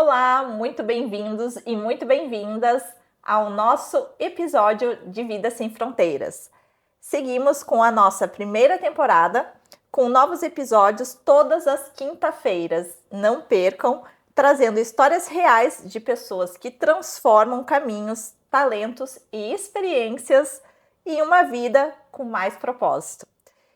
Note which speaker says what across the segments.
Speaker 1: Olá, muito bem-vindos e muito bem-vindas ao nosso episódio de Vida Sem Fronteiras. Seguimos com a nossa primeira temporada, com novos episódios todas as quinta-feiras. Não percam, trazendo histórias reais de pessoas que transformam caminhos, talentos e experiências em uma vida com mais propósito.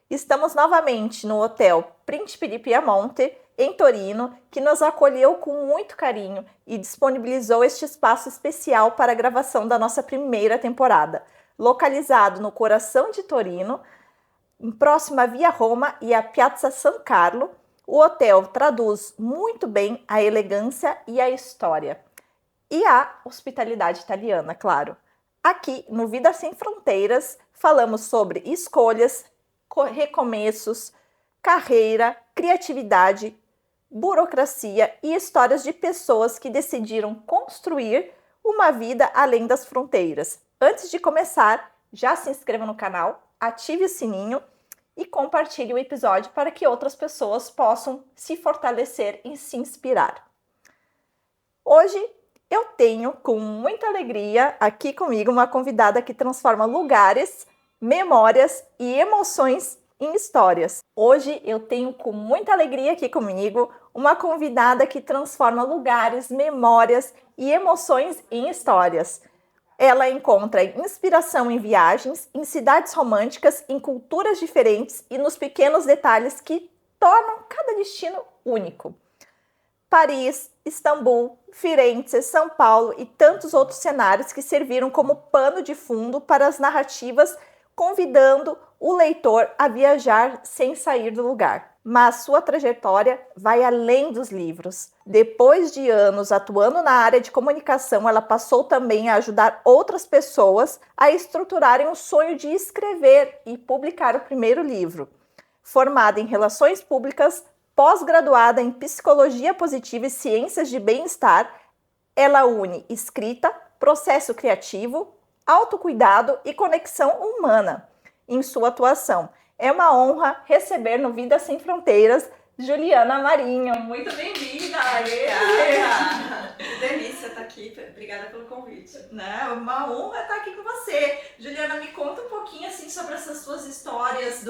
Speaker 1: Estamos novamente no Hotel Príncipe di Piemonte, em Torino, que nos acolheu com muito carinho e disponibilizou este espaço especial para a gravação da nossa primeira temporada. Localizado no coração de Torino, próximo à Via Roma e à Piazza San Carlo, o hotel traduz muito bem a elegância e a história. E a hospitalidade italiana, claro. Aqui, no Vida Sem Fronteiras, falamos sobre escolhas, recomeços, carreira, criatividade, burocracia e histórias de pessoas que decidiram construir uma vida além das fronteiras. Antes de começar, já se inscreva no canal, ative o sininho e compartilhe o episódio para que outras pessoas possam se fortalecer e se inspirar. Hoje eu tenho com muita alegria aqui comigo uma convidada que transforma lugares, memórias e emoções em histórias. Hoje eu tenho com muita alegria aqui comigo uma convidada que transforma lugares, memórias e emoções em histórias. Ela encontra inspiração em viagens, em cidades românticas, em culturas diferentes e nos pequenos detalhes que tornam cada destino único. Paris, Istambul, Firenze, São Paulo e tantos outros cenários que serviram como pano de fundo para as narrativas, convidando o leitor a viajar sem sair do lugar. Mas sua trajetória vai além dos livros. Depois de anos atuando na área de comunicação, ela passou também a ajudar outras pessoas a estruturarem o sonho de escrever e publicar o primeiro livro. Formada em Relações Públicas, pós-graduada em Psicologia Positiva e Ciências de Bem-Estar, ela une escrita, processo criativo, autocuidado e conexão humana em sua atuação. É uma honra receber no Vida Sem Fronteiras Juliana Marinho. Muito bem-vinda!
Speaker 2: Obrigada! Que delícia estar aqui. Obrigada pelo convite.
Speaker 1: É uma honra estar aqui com você. Juliana, me conta um pouquinho assim, sobre essas suas histórias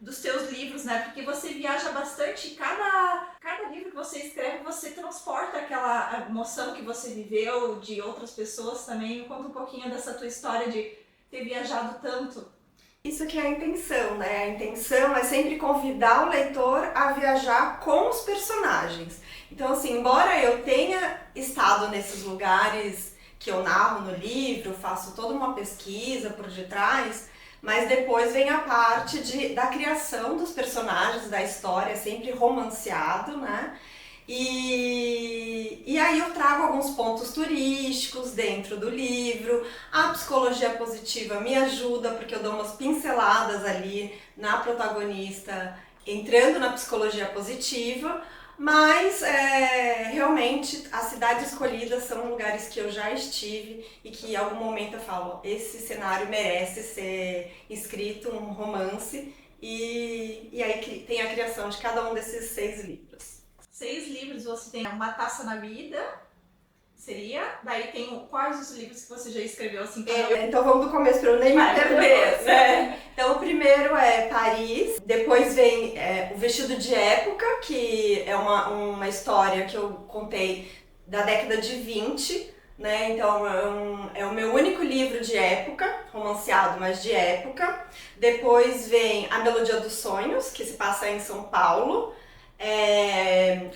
Speaker 1: dos teus livros, né? Porque você viaja bastante. Cada livro que você escreve, você transporta aquela emoção que você viveu de outras pessoas também. Me conta um pouquinho dessa tua história de ter viajado tanto.
Speaker 2: Isso que é a intenção, né? A intenção é sempre convidar o leitor a viajar com os personagens. Então, assim, embora eu tenha estado nesses lugares que eu narro no livro, faço toda uma pesquisa por detrás, mas depois vem a parte da criação dos personagens, da história, sempre romanceado, né? E aí eu trago alguns pontos turísticos dentro do livro. A psicologia positiva me ajuda porque eu dou umas pinceladas ali na protagonista entrando na psicologia positiva, mas realmente as cidades escolhidas são lugares que eu já estive e que em algum momento eu falo, esse cenário merece ser escrito um romance, e aí tem a criação de cada um desses 6 livros.
Speaker 1: 6 livros, você tem Uma Taça na Vida, seria? Daí tem quais os livros que você já escreveu assim?
Speaker 2: Então vamos do começo para eu nem me perder, né? Então o primeiro é Paris, depois vem O Vestido de Época, que é uma história que eu contei da década de 20, né? Então é o meu único livro de época, romanceado, mas de época. Depois vem A Melodia dos Sonhos, que se passa em São Paulo.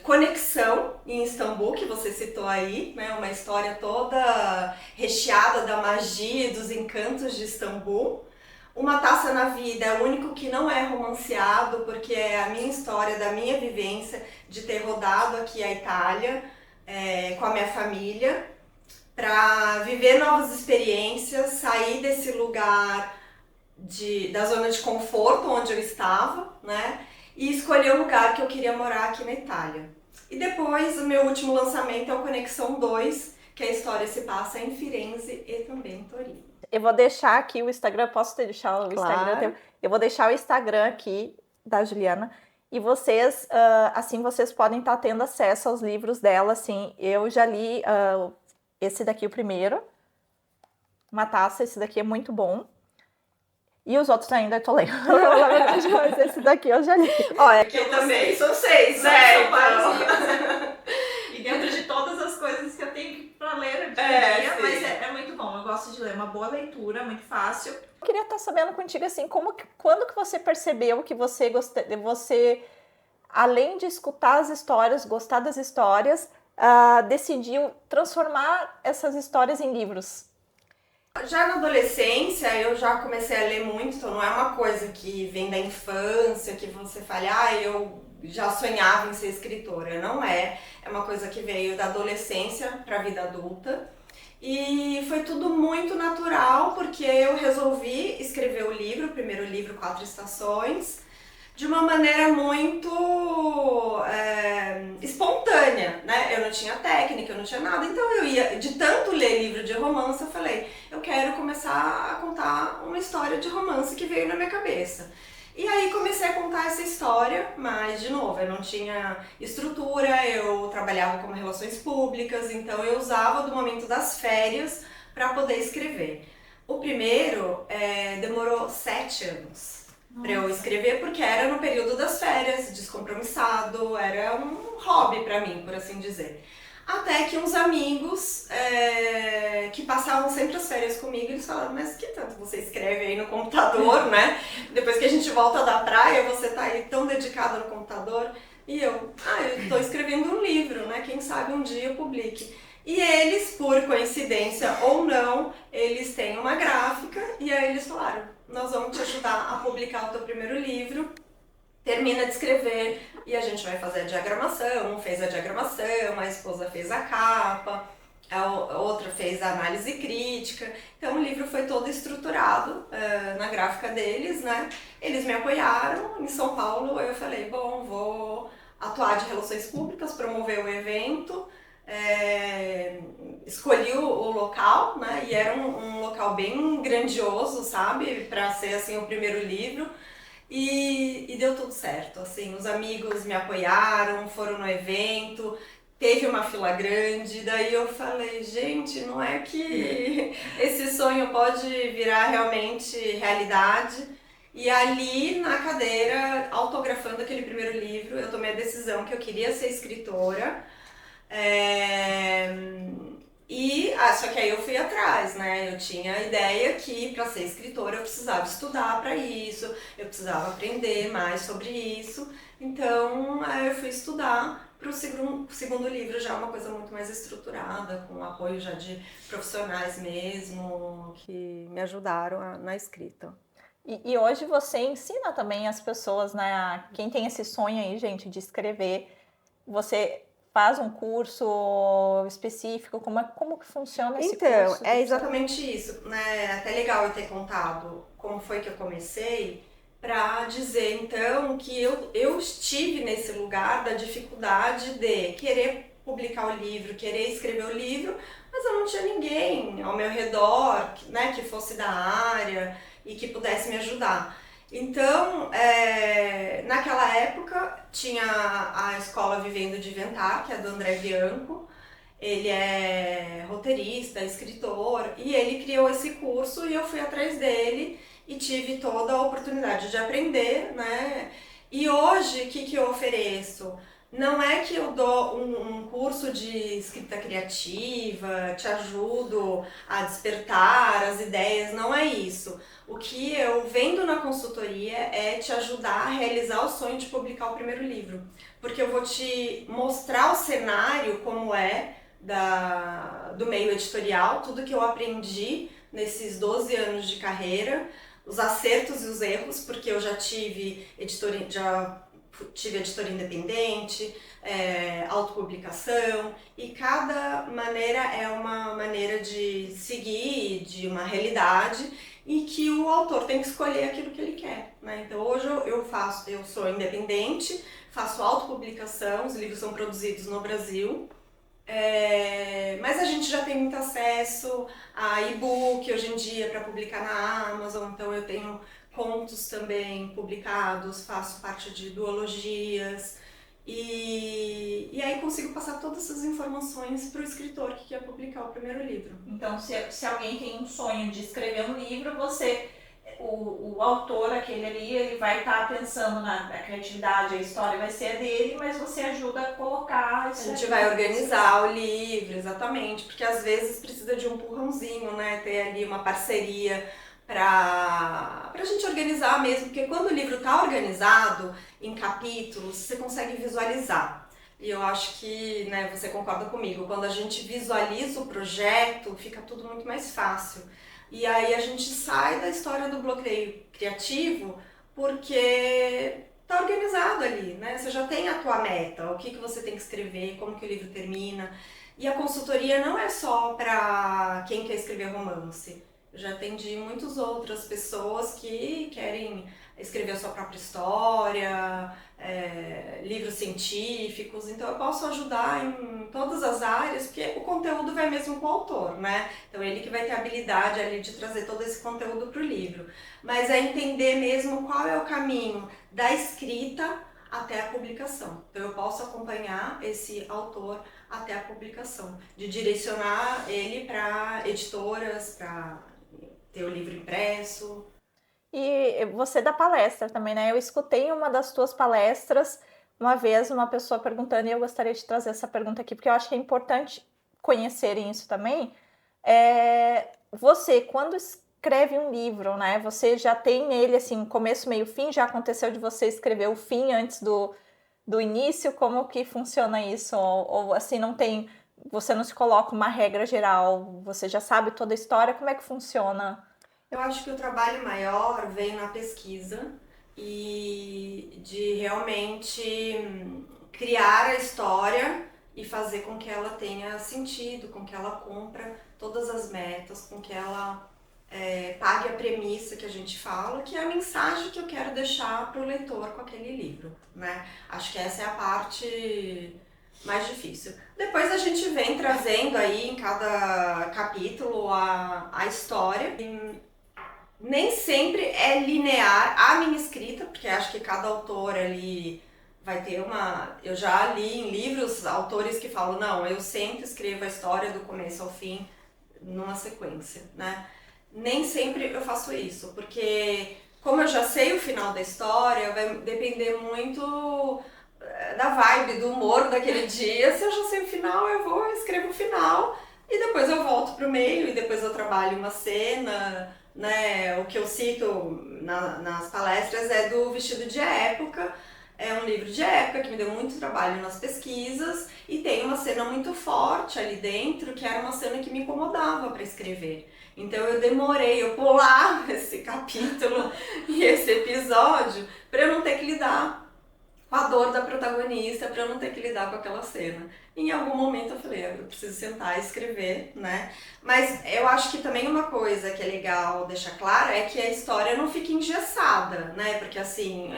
Speaker 2: Conexão em Istambul, que você citou aí, né? Uma história toda recheada da magia e dos encantos de Istambul. Uma Taça na Vida é o único que não é romanceado, porque é a minha história, da minha vivência de ter rodado aqui a Itália com a minha família para viver novas experiências, sair desse lugar da zona de conforto onde eu estava, né? E escolher o lugar que eu queria morar aqui na Itália. E depois, o meu último lançamento é o Conexão 2, que a história se passa em Firenze e também em Torino.
Speaker 1: Eu vou deixar aqui o Instagram, posso deixar o Instagram? Eu vou deixar o Instagram aqui da Juliana E vocês, assim, vocês podem estar tendo acesso aos livros dela, assim. Eu já li esse daqui, o primeiro. Uma taça, esse daqui é muito bom. E os outros ainda eu tô lendo, na verdade, mas esse daqui eu já li.
Speaker 2: Olha, aqui eu também são 6, né?
Speaker 1: São
Speaker 2: Então...
Speaker 1: vários livros. E dentro de todas as coisas que eu tenho para ler dia a dia, mas é muito bom. Eu gosto de ler, uma boa leitura, muito fácil. Eu queria estar sabendo contigo, assim, quando que você percebeu que você, além de escutar as histórias, gostar das histórias, decidiu transformar essas histórias em livros?
Speaker 2: Já na adolescência eu já comecei a ler muito, então não é uma coisa que vem da infância, que você fala, eu já sonhava em ser escritora. Não é, é uma coisa que veio da adolescência para a vida adulta. E foi tudo muito natural, porque eu resolvi escrever o livro, o primeiro livro, 4 Estações, de uma maneira muito espontânea, né? Eu não tinha técnica, eu não tinha nada, então eu ia, de tanto ler livro de romance, eu falei, eu quero começar a contar uma história de romance que veio na minha cabeça. E aí comecei a contar essa história, mas de novo, eu não tinha estrutura, eu trabalhava como relações públicas, então eu usava do momento das férias para poder escrever. O primeiro demorou 7 anos para eu escrever, porque era no período das férias, descompromissado, era um hobby para mim, por assim dizer. Até que uns amigos que passavam sempre as férias comigo, eles falaram, mas que tanto você escreve aí no computador, né? Depois que a gente volta da praia, você tá aí tão dedicada no computador. E eu tô escrevendo um livro, né? Quem sabe um dia eu publique. E eles, por coincidência ou não, eles têm uma gráfica e aí eles falaram, nós vamos te ajudar a publicar o teu primeiro livro, termina de escrever e a gente vai fazer a diagramação. Um fez a diagramação, a esposa fez a capa, a outra fez a análise crítica. Então o livro foi todo estruturado na gráfica deles, né? Eles me apoiaram. Em São Paulo eu falei, bom, vou atuar de relações públicas, promover o evento. Escolhi o local, né? E era um local bem grandioso, sabe? Para ser assim o primeiro livro. E deu tudo certo, assim, os amigos me apoiaram, foram no evento, teve uma fila grande, daí eu falei, gente, não é que esse sonho pode virar realmente realidade? E ali na cadeira, autografando aquele primeiro livro, eu tomei a decisão que eu queria ser escritora. Só que aí eu fui atrás, né? Eu tinha a ideia que para ser escritora eu precisava estudar para isso, eu precisava aprender mais sobre isso. Então eu fui estudar para o segundo livro, já uma coisa muito mais estruturada, com apoio já de profissionais mesmo, que me ajudaram na escrita.
Speaker 1: E hoje você ensina também as pessoas, né? Quem tem esse sonho aí, gente, de escrever, você faz um curso específico? Como que funciona esse curso?
Speaker 2: Então, é exatamente isso, né? É até legal eu ter contado como foi que eu comecei, para dizer então que eu estive nesse lugar da dificuldade de querer publicar o livro, querer escrever o livro, mas eu não tinha ninguém ao meu redor, né, que fosse da área e que pudesse me ajudar. Então, naquela época, tinha a Escola Vivendo de Inventar, que é do André Bianco. Ele é roteirista, escritor, e ele criou esse curso e eu fui atrás dele e tive toda a oportunidade de aprender, né? E hoje, o que eu ofereço? Não é que eu dou um curso de escrita criativa, te ajudo a despertar as ideias, não é isso. O que eu vendo na consultoria é te ajudar a realizar o sonho de publicar o primeiro livro. Porque eu vou te mostrar o cenário como é do meio editorial, tudo que eu aprendi nesses 12 anos de carreira, os acertos e os erros, porque eu já tive editora independente, autopublicação, e cada maneira é uma maneira de seguir, de uma realidade, e que o autor tem que escolher aquilo que ele quer, né? Então hoje eu sou independente, faço autopublicação, os livros são produzidos no Brasil, mas a gente já tem muito acesso a e-book hoje em dia para publicar na Amazon, então eu tenho contos também publicados, faço parte de duologias. E aí consigo passar todas essas informações para o escritor que quer publicar o primeiro livro.
Speaker 1: Então, se alguém tem um sonho de escrever um livro, o autor, aquele ali, ele vai estar pensando na criatividade, a história vai ser a dele, mas você ajuda a colocar isso.
Speaker 2: A gente vai organizar o livro, exatamente, porque às vezes precisa de um empurrãozinho, né? Ter ali uma parceria pra gente organizar mesmo, porque quando o livro tá organizado em capítulos, você consegue visualizar. E eu acho que, né, você concorda comigo, quando a gente visualiza o projeto, fica tudo muito mais fácil. E aí a gente sai da história do bloqueio criativo, porque tá organizado ali, né? Você já tem a tua meta, o que você tem que escrever, como que o livro termina. E a consultoria não é só para quem quer escrever romance. Eu já atendi muitas outras pessoas que querem escrever a sua própria história, livros científicos, então eu posso ajudar em todas as áreas, porque o conteúdo vai mesmo com o autor, né? Então ele que vai ter a habilidade ali de trazer todo esse conteúdo para o livro. Mas é entender mesmo qual é o caminho da escrita até a publicação. Então eu posso acompanhar esse autor até a publicação, de direcionar ele para editoras, para ter o livro impresso.
Speaker 1: E você dá palestra também, né? Eu escutei uma das tuas palestras uma vez, uma pessoa perguntando, e eu gostaria de trazer essa pergunta aqui, porque eu acho que é importante conhecerem isso também. Você, quando escreve um livro, né? Você já tem nele, assim, começo, meio, fim? Já aconteceu de você escrever o fim antes do início? Como que funciona isso? Ou assim, não tem... Você não se coloca uma regra geral? Você já sabe toda a história? Como é que funciona?
Speaker 2: Eu acho que o trabalho maior vem na pesquisa e de realmente criar a história e fazer com que ela tenha sentido, com que ela cumpra todas as metas, com que ela pague a premissa que a gente fala, que é a mensagem que eu quero deixar para o leitor com aquele livro, né? Acho que essa é a parte mais difícil. Depois a gente vem trazendo aí em cada capítulo a história. Nem sempre é linear a minha escrita, porque acho que cada autor ali vai ter uma... Eu já li em livros autores que falam, não, eu sempre escrevo a história do começo ao fim numa sequência, né? Nem sempre eu faço isso, porque como eu já sei o final da história, vai depender muito da vibe, do humor daquele dia. Se eu já sei o final, eu vou, escrevo o final e depois eu volto pro meio e depois eu trabalho uma cena, né? O que eu cito nas palestras é do Vestido de Época. É um livro de época que me deu muito trabalho nas pesquisas e tem uma cena muito forte ali dentro, que era uma cena que me incomodava para escrever. Então eu demorei, eu pulava esse capítulo e esse episódio para eu não ter que lidar com a dor da protagonista, para eu não ter que lidar com aquela cena. Em algum momento eu falei, eu preciso sentar e escrever, né? Mas eu acho que também uma coisa que é legal deixar clara é que a história não fica engessada, né? Porque assim,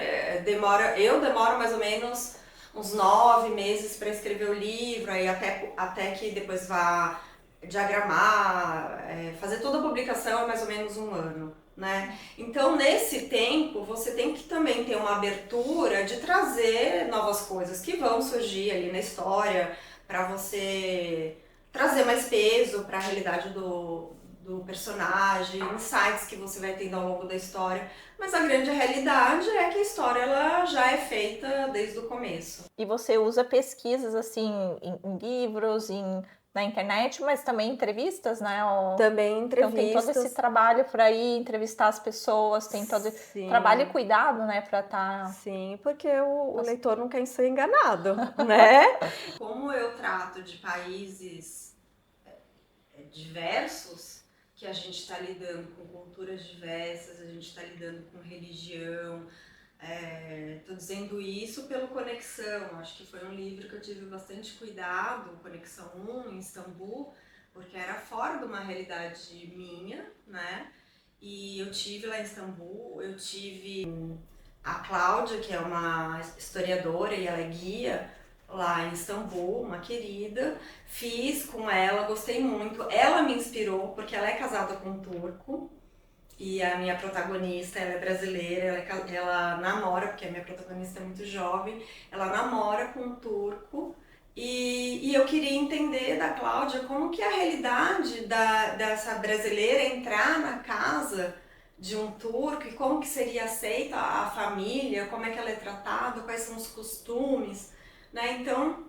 Speaker 2: eu demoro mais ou menos uns 9 meses para escrever o livro, aí até que depois vá diagramar, fazer toda a publicação é mais ou menos um ano. Né? Então, nesse tempo, você tem que também ter uma abertura de trazer novas coisas que vão surgir ali na história, para você trazer mais peso para a realidade do personagem, insights que você vai tendo ao longo da história. Mas a grande realidade é que a história ela já é feita desde o começo.
Speaker 1: E você usa pesquisas assim em livros, na internet, mas também entrevistas, né?
Speaker 3: Também entrevistas.
Speaker 1: Então tem todo esse trabalho para ir entrevistar as pessoas, tem todo esse trabalho e cuidado, né, para estar...
Speaker 3: Sim, porque o leitor não quer ser enganado, né?
Speaker 2: Como eu trato de países diversos, que a gente está lidando com culturas diversas, a gente está lidando com religião. Tô dizendo isso pelo Conexão, acho que foi um livro que eu tive bastante cuidado, Conexão 1, em Istambul, porque era fora de uma realidade minha, né? E eu tive lá em Istambul, eu tive a Cláudia, que é uma historiadora e ela é guia lá em Istambul, uma querida, fiz com ela, gostei muito. Ela me inspirou, porque ela é casada com um turco, E a minha protagonista, ela é brasileira, ela namora, porque a minha protagonista é muito jovem, ela namora com um turco. E eu queria entender da Cláudia como que é a realidade dessa brasileira entrar na casa de um turco e como que seria aceita a família, como é que ela é tratada, quais são os costumes, né? Então,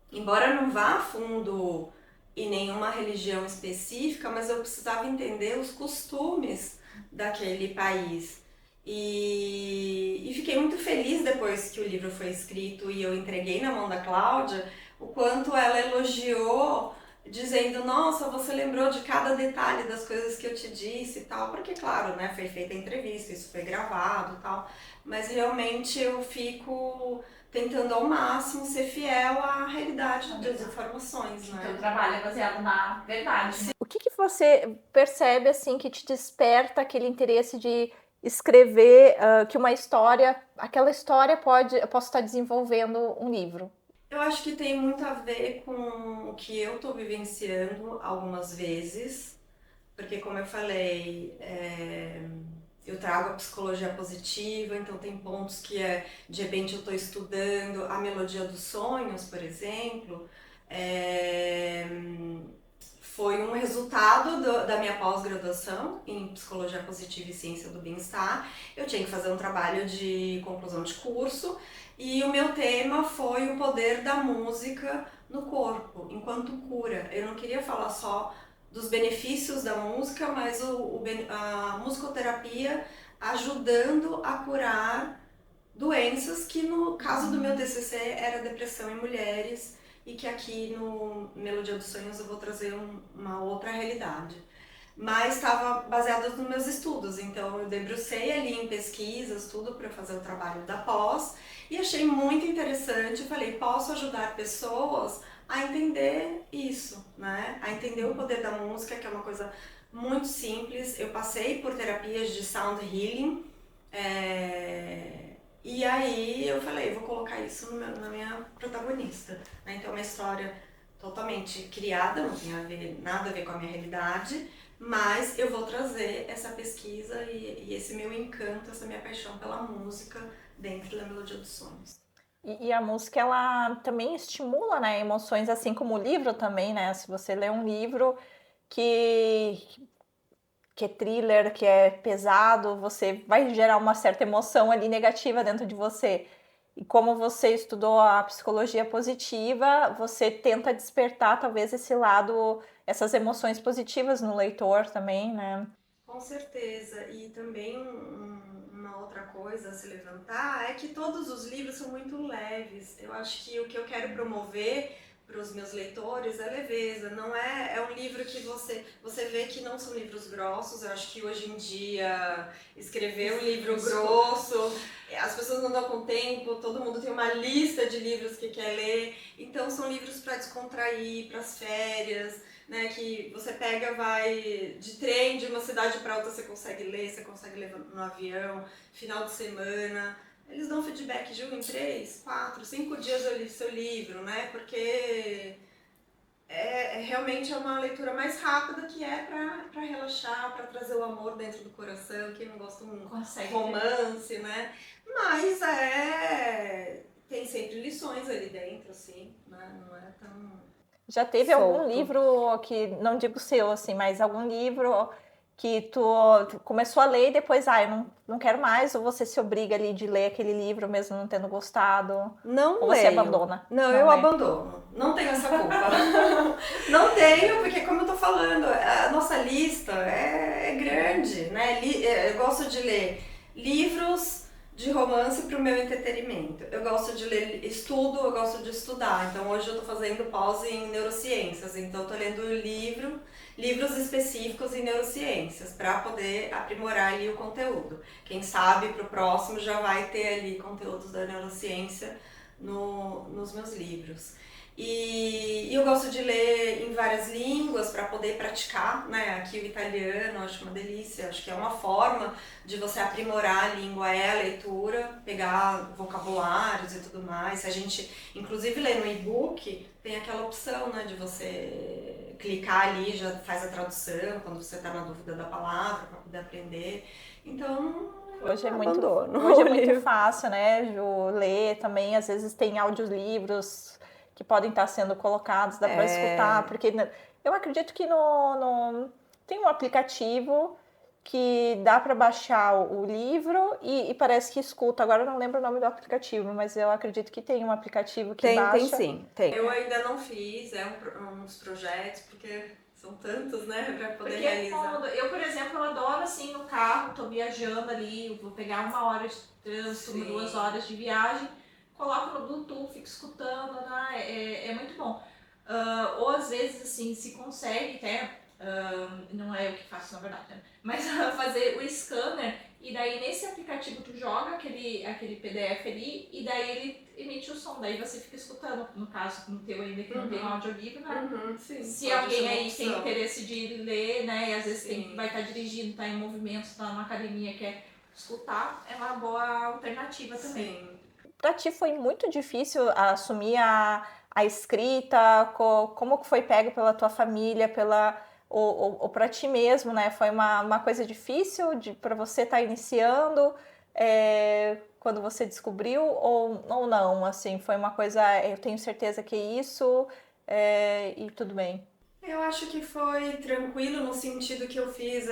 Speaker 2: embora não vá a fundo em nenhuma religião específica, mas eu precisava entender os costumes daquele país. E fiquei muito feliz depois que o livro foi escrito e eu entreguei na mão da Cláudia, o quanto ela elogiou, dizendo, nossa, você lembrou de cada detalhe das coisas que eu te disse e tal, porque claro, né, foi feita a entrevista, isso foi gravado e tal, mas realmente eu fico tentando ao máximo ser fiel à realidade das informações, né?
Speaker 4: Então, o trabalho é baseado na verdade.
Speaker 1: O que você percebe assim que te desperta aquele interesse de escrever que uma história, aquela história eu posso estar desenvolvendo um livro?
Speaker 2: Eu acho que tem muito a ver com o que eu estou vivenciando algumas vezes, porque como eu falei, eu trago a psicologia positiva, então tem pontos que de repente eu estou estudando a melodia dos sonhos, por exemplo, foi um resultado da minha pós-graduação em psicologia positiva e ciência do bem-estar. Eu tinha que fazer um trabalho de conclusão de curso e o meu tema foi o poder da música no corpo, enquanto cura. Eu não queria falar só dos benefícios da música, mas a musicoterapia ajudando a curar doenças que no caso do meu TCC era depressão em mulheres e que aqui no Melodia dos Sonhos eu vou trazer uma outra realidade. Mas estava baseado nos meus estudos, então eu debrucei ali em pesquisas, tudo para fazer o trabalho da pós e achei muito interessante. Falei, posso ajudar pessoas a entender isso, né? A entender o poder da música, que é uma coisa muito simples. Eu passei por terapias de sound healing, e aí eu falei, vou colocar isso na minha protagonista, né? Então é uma história totalmente criada, não tem nada a ver com a minha realidade, mas eu vou trazer essa pesquisa e esse meu encanto, essa minha paixão pela música dentro da Melodia dos Sonhos.
Speaker 1: E a música, ela também estimula, né, emoções, assim como o livro também, né? Se você lê um livro que é thriller, que é pesado, você vai gerar uma certa emoção ali negativa dentro de você. E como você estudou a psicologia positiva, você tenta despertar talvez esse lado, essas emoções positivas no leitor também, né?
Speaker 2: Com certeza. E também uma outra coisa a se levantar é que todos os livros são muito leves. Eu acho que o que eu quero promover para os meus leitores é leveza. Não é um livro que você vê que não são livros grossos. Eu acho que hoje em dia escrever um livro grosso, as pessoas não dão com tempo, todo mundo tem uma lista de livros que quer ler. Então são livros para descontrair, para as férias, né, que você pega, vai de trem de uma cidade para outra, você consegue ler no avião, final de semana. Eles dão feedback de 1 em 3, 4, 5 dias eu li seu livro, né? Porque realmente é uma leitura mais rápida que é para relaxar, para trazer o amor dentro do coração, quem não gosta de um romance, né? Mas tem sempre lições ali dentro, assim, né? Não é tão...
Speaker 1: Já teve algum livro que, não digo seu, assim, mas algum livro que tu começou a ler e depois, eu não quero mais, ou você se obriga ali de ler aquele livro mesmo não tendo gostado?
Speaker 3: Não
Speaker 1: ou
Speaker 3: leio.
Speaker 1: Você abandona?
Speaker 3: Não, eu abandono.
Speaker 2: Não tenho essa culpa. Não tenho, porque como eu tô falando, a nossa lista é grande, né? Eu gosto de ler livros de romance para o meu entretenimento. Eu gosto de ler eu gosto de estudar. Então hoje eu tô fazendo pós em neurociências, então eu tô lendo livros específicos em neurociências para poder aprimorar ali o conteúdo. Quem sabe para o próximo já vai ter ali conteúdos da neurociência nos meus livros. E eu gosto de ler em várias línguas para poder praticar, né? Aqui o italiano, eu acho uma delícia, acho que é uma forma de você aprimorar a língua, a leitura, pegar vocabulários e tudo mais. A gente, inclusive, lê no e-book, tem aquela opção, né, de você clicar ali já faz a tradução quando você está na dúvida da palavra para poder aprender. Então
Speaker 1: Hoje é muito,
Speaker 3: abandono
Speaker 1: hoje é
Speaker 3: o
Speaker 1: muito
Speaker 3: livro.
Speaker 1: fácil, né, Ju, ler também. Às vezes tem audiolivros que podem estar sendo colocados, dá para escutar, porque eu acredito que tem um aplicativo que dá para baixar o livro e parece que escuta. Agora eu não lembro o nome do aplicativo, mas eu acredito que tem um aplicativo que
Speaker 3: Tem
Speaker 1: baixa.
Speaker 3: sim, tem.
Speaker 2: eu ainda não fiz, uns projetos, porque são tantos, né, para poder
Speaker 4: Porque é
Speaker 2: realizar.
Speaker 4: cômodo. Eu, por exemplo, eu adoro assim no carro, tô viajando ali, eu vou pegar 1 hora de trânsito,
Speaker 2: Sim.
Speaker 4: 2 horas de viagem, coloco no Bluetooth, fico escutando, né? É muito bom. Ou às vezes assim, se consegue até, não é eu que faço na verdade, né? Mas fazer o scanner e daí nesse aplicativo tu joga aquele PDF ali e daí ele emite o som, daí você fica escutando, no caso no teu ainda que não tem um audiolivro, né?
Speaker 2: Sim,
Speaker 4: Se
Speaker 2: pode
Speaker 4: alguém
Speaker 2: ser uma
Speaker 4: aí tem
Speaker 2: opção.
Speaker 4: interesse de ler, né, e às vezes
Speaker 2: Sim.
Speaker 4: vai estar dirigindo, tá em movimento, tá numa academia, quer escutar, é uma boa alternativa também.
Speaker 2: Sim.
Speaker 1: Para ti foi muito difícil assumir a escrita? Como que foi pego pela tua família, ou para ti mesmo, né? Foi uma coisa difícil para você estar iniciando quando você descobriu ou não? Assim, foi uma coisa, eu tenho certeza que é isso e tudo bem.
Speaker 2: Eu acho que foi tranquilo no sentido que eu fiz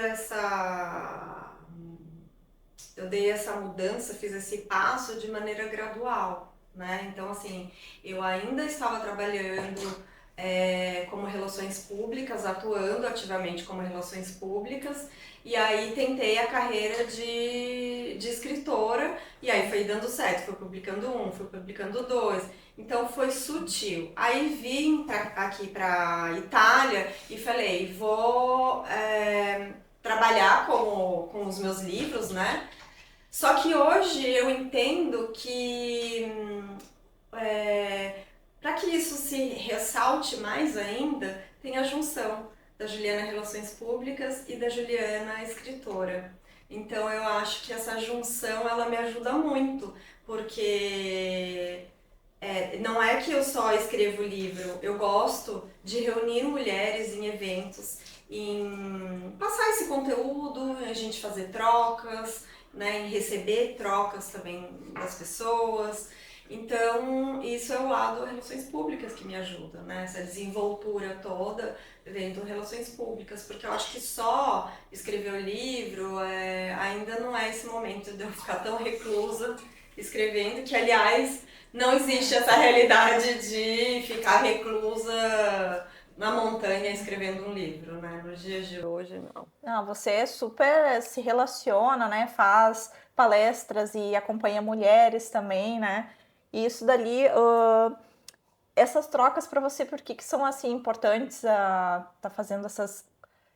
Speaker 2: eu dei essa mudança, fiz esse passo de maneira gradual, né? Então, assim, eu ainda estava trabalhando como relações públicas, atuando ativamente como relações públicas, e aí tentei a carreira de escritora, e aí foi dando certo, fui publicando fui publicando 2, então foi sutil. Aí vim aqui para Itália e falei, vou trabalhar com os meus livros, né? Só que hoje eu entendo que para que isso se ressalte mais ainda, tem a junção da Juliana Relações Públicas e da Juliana Escritora. Então eu acho que essa junção ela me ajuda muito, porque não é que eu só escrevo livro, eu gosto de reunir mulheres em eventos, em passar esse conteúdo, a gente fazer trocas, né, em receber trocas também das pessoas. Então, isso é o lado relações públicas que me ajuda, né? Essa desenvoltura toda dentro de relações públicas, porque eu acho que só escrever o livro ainda não é esse momento de eu ficar tão reclusa escrevendo, que aliás não existe essa realidade de ficar reclusa na montanha escrevendo um livro, né? Nos dias de hoje, não.
Speaker 1: Não, você super se relaciona, né? Faz palestras e acompanha mulheres também, né? E isso dali, essas trocas para você, por que são assim importantes? Tá fazendo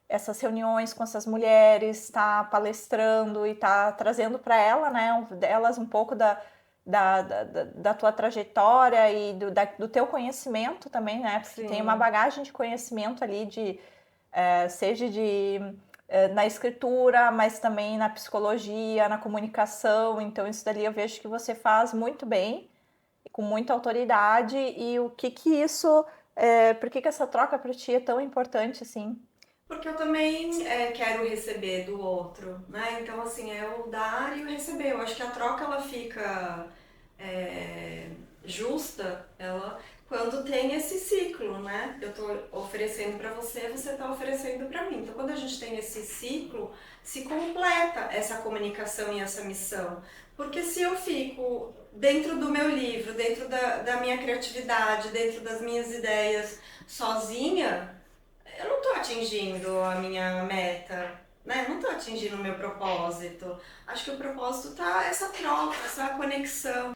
Speaker 1: essas reuniões com essas mulheres, tá palestrando e tá trazendo para ela, né? Delas um pouco da tua trajetória e do teu conhecimento também, né? Porque
Speaker 3: Sim.
Speaker 1: tem uma bagagem de conhecimento ali seja na escritura, mas também na psicologia, na comunicação. Então, isso dali eu vejo que você faz muito bem, com muita autoridade. E o que isso, por que essa troca para ti é tão importante assim?
Speaker 2: Porque eu também quero receber do outro, né? Então, assim, é o dar e o receber. Eu acho que a troca, ela fica justa, quando tem esse ciclo, né? Eu tô oferecendo para você, você tá oferecendo para mim. Então, quando a gente tem esse ciclo, se completa essa comunicação e essa missão. Porque se eu fico dentro do meu livro, dentro da minha criatividade, dentro das minhas ideias, sozinha, eu não tô atingindo a minha meta, né? Não tô atingindo o meu propósito. Acho que o propósito tá essa troca, essa conexão.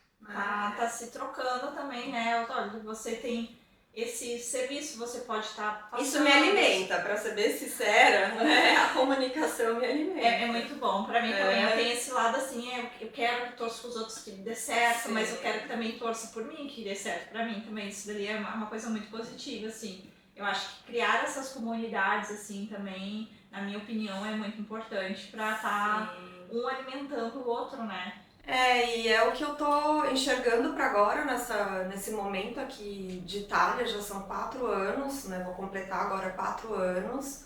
Speaker 4: Tá se trocando também, né? Olha, você tem esse serviço, você pode estar passando.
Speaker 2: Isso me alimenta, pra ser bem sincera, né? A comunicação me alimenta.
Speaker 4: É muito bom, pra mim também. Eu tenho esse lado assim, eu quero que torça pros outros que dê certo,
Speaker 2: Sim.
Speaker 4: mas eu quero que também torça por mim que dê certo pra mim também. Isso daí é uma coisa muito positiva, assim. Eu acho que criar essas comunidades, assim, também, na minha opinião, é muito importante pra estar um alimentando o outro, né?
Speaker 2: E é o que eu tô enxergando para agora, nesse momento aqui de Itália, já são 4 anos, né? Vou completar agora 4 anos.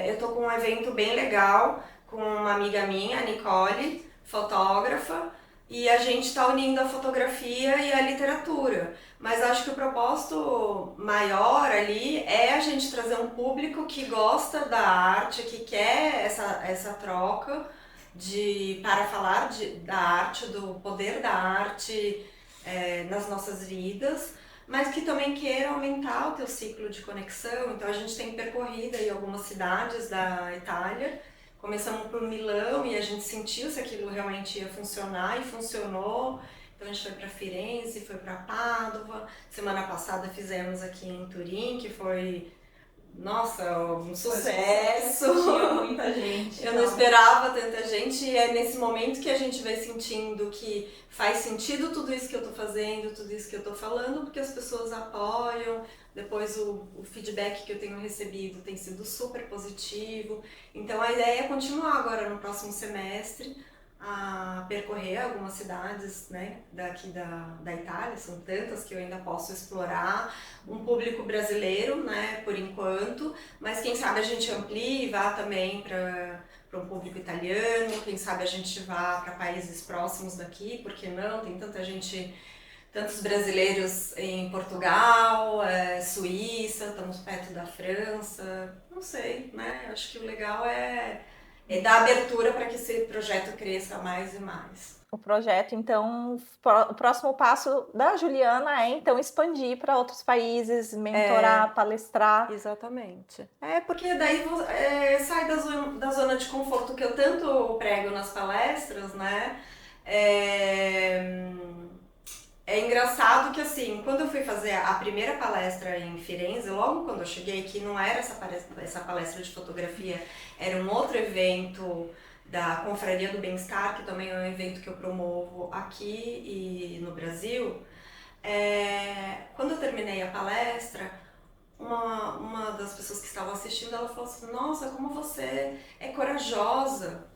Speaker 2: Eu tô com um evento bem legal com uma amiga minha, a Nicole, fotógrafa, e a gente está unindo a fotografia e a literatura. Mas acho que o propósito maior ali é a gente trazer um público que gosta da arte, que quer essa troca para falar da arte, do poder da arte nas nossas vidas, mas que também queira aumentar o teu ciclo de conexão. Então a gente tem percorrido aí algumas cidades da Itália. Começamos por Milão e a gente sentiu se aquilo realmente ia funcionar e funcionou. Então a gente foi para Firenze, foi para Pádua. Semana passada fizemos aqui em Turim, que foi, nossa, um sucesso.
Speaker 4: Tinha muita gente.
Speaker 2: Eu não esperava tanta gente e é nesse momento que a gente vai sentindo que faz sentido tudo isso que eu tô fazendo, tudo isso que eu tô falando, porque as pessoas apoiam. Depois o feedback que eu tenho recebido tem sido super positivo. Então a ideia é continuar agora no próximo semestre a percorrer algumas cidades, né, daqui da Itália, são tantas que eu ainda posso explorar, um público brasileiro, né, por enquanto, mas quem sabe a gente amplie e vá também para um público italiano, quem sabe a gente vá para países próximos daqui, porque não, tem tanta gente, tantos brasileiros em Portugal, Suíça, estamos perto da França, não sei, né, acho que o legal é dar abertura para que esse projeto cresça mais e mais.
Speaker 1: O projeto, então, o próximo passo da Juliana é, então, expandir para outros países, mentorar, palestrar.
Speaker 3: Exatamente.
Speaker 2: Porque daí sai da zona de conforto que eu tanto prego nas palestras, né? É engraçado que, assim, quando eu fui fazer a primeira palestra em Firenze, logo quando eu cheguei, que não era essa palestra de fotografia, era um outro evento da Confraria do Bem-Estar, que também é um evento que eu promovo aqui e no Brasil. Quando eu terminei a palestra, uma das pessoas que estavam assistindo, ela falou assim, nossa, como você é corajosa.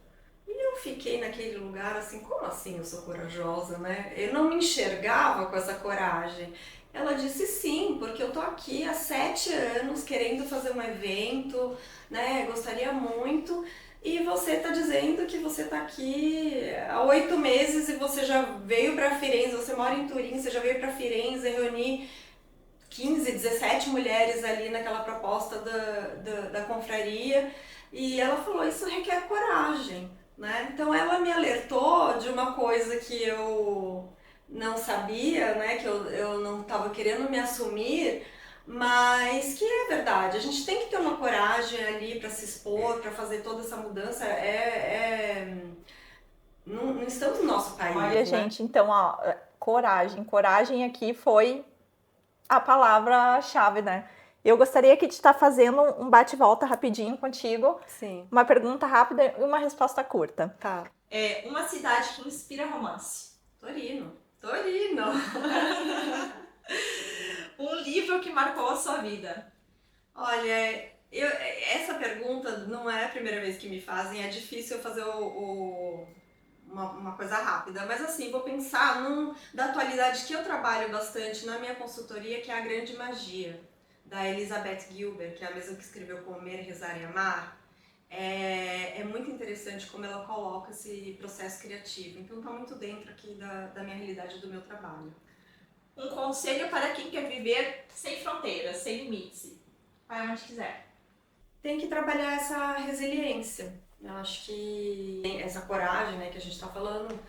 Speaker 2: E eu fiquei naquele lugar assim, como assim eu sou corajosa, né? Eu não me enxergava com essa coragem. Ela disse sim, porque eu tô aqui há 7 anos querendo fazer um evento, né? Gostaria muito. E você tá dizendo que você tá aqui há 8 meses e você já veio para Firenze, você mora em Turim, você já veio para Firenze reunir 15, 17 mulheres ali naquela proposta da confraria. E ela falou, isso requer coragem. Né? Então ela me alertou de uma coisa que eu não sabia, né? Que eu não estava querendo me assumir, mas que é verdade. A gente tem que ter uma coragem ali para se expor, para fazer toda essa mudança. Não estamos no nosso país.
Speaker 1: Olha,
Speaker 2: né?
Speaker 1: gente, então, ó, coragem. Coragem aqui foi a palavra-chave, né? Eu gostaria aqui de estar fazendo um bate-volta rapidinho contigo.
Speaker 3: Sim.
Speaker 1: Uma pergunta rápida e uma resposta curta.
Speaker 3: Tá.
Speaker 4: Uma cidade que inspira romance.
Speaker 2: Torino.
Speaker 4: Um livro que marcou a sua vida.
Speaker 2: Olha, essa pergunta não é a primeira vez que me fazem, é difícil eu fazer uma coisa rápida, mas assim, vou pensar da atualidade que eu trabalho bastante na minha consultoria, que é A Grande Magia, da Elizabeth Gilbert, que é a mesma que escreveu Comer, Rezar e Amar. É muito interessante como ela coloca esse processo criativo, então está muito dentro aqui da minha realidade, do meu trabalho.
Speaker 4: Um conselho para quem quer viver sem fronteiras, sem limites. Vai onde quiser.
Speaker 2: Tem que trabalhar essa resiliência. Eu acho que essa coragem, né, que a gente está falando,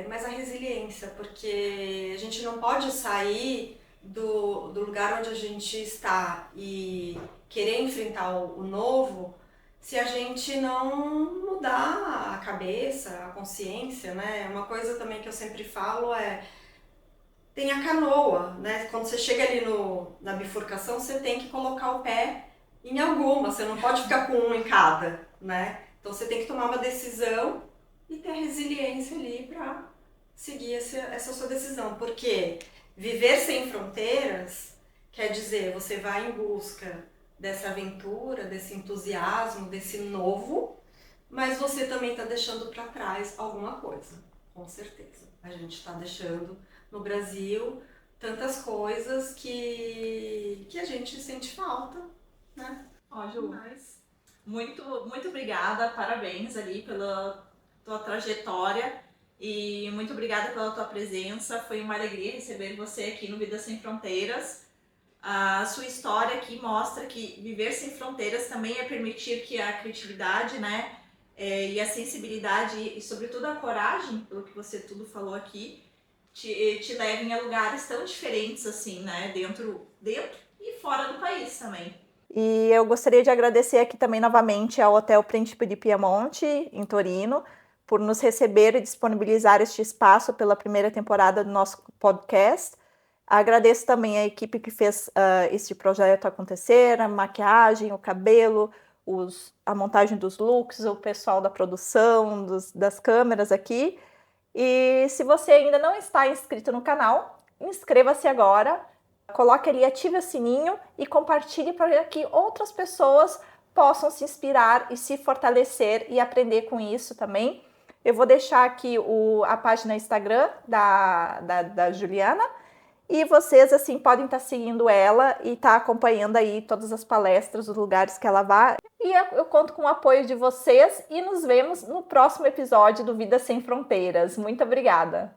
Speaker 2: mas a resiliência, porque a gente não pode sair do lugar onde a gente está e querer enfrentar o novo se a gente não mudar a cabeça, a consciência, né? Uma coisa também que eu sempre falo tem a canoa, né? Quando você chega ali na bifurcação, você tem que colocar o pé em alguma, você não pode ficar com um em cada, né? Então você tem que tomar uma decisão e ter a resiliência ali para seguir essa sua decisão, porque viver sem fronteiras quer dizer, você vai em busca dessa aventura, desse entusiasmo, desse novo, mas você também está deixando para trás alguma coisa, com certeza. A gente está deixando no Brasil tantas coisas que a gente sente falta, né?
Speaker 4: Ó, Ju, muito obrigada, parabéns ali pela tua trajetória e muito obrigada pela tua presença. Foi uma alegria receber você aqui no Vida Sem Fronteiras. A sua história aqui mostra que viver sem fronteiras também é permitir que a criatividade, né, e a sensibilidade e sobretudo a coragem, pelo que você tudo falou aqui, te levem a lugares tão diferentes assim, né, dentro e fora do país também.
Speaker 1: E eu gostaria de agradecer aqui também novamente ao Hotel Príncipe de Piemonte, em Torino, por nos receber e disponibilizar este espaço pela primeira temporada do nosso podcast. Agradeço também a equipe que fez este projeto acontecer, a maquiagem, o cabelo, a montagem dos looks, o pessoal da produção, das câmeras aqui. E se você ainda não está inscrito no canal, inscreva-se agora, coloque ali, ative o sininho e compartilhe para que outras pessoas possam se inspirar e se fortalecer e aprender com isso também. Eu vou deixar aqui a página Instagram da Juliana e vocês assim podem estar seguindo ela e estar acompanhando aí todas as palestras, os lugares que ela vai. E eu conto com o apoio de vocês e nos vemos no próximo episódio do Vida Sem Fronteiras. Muito obrigada!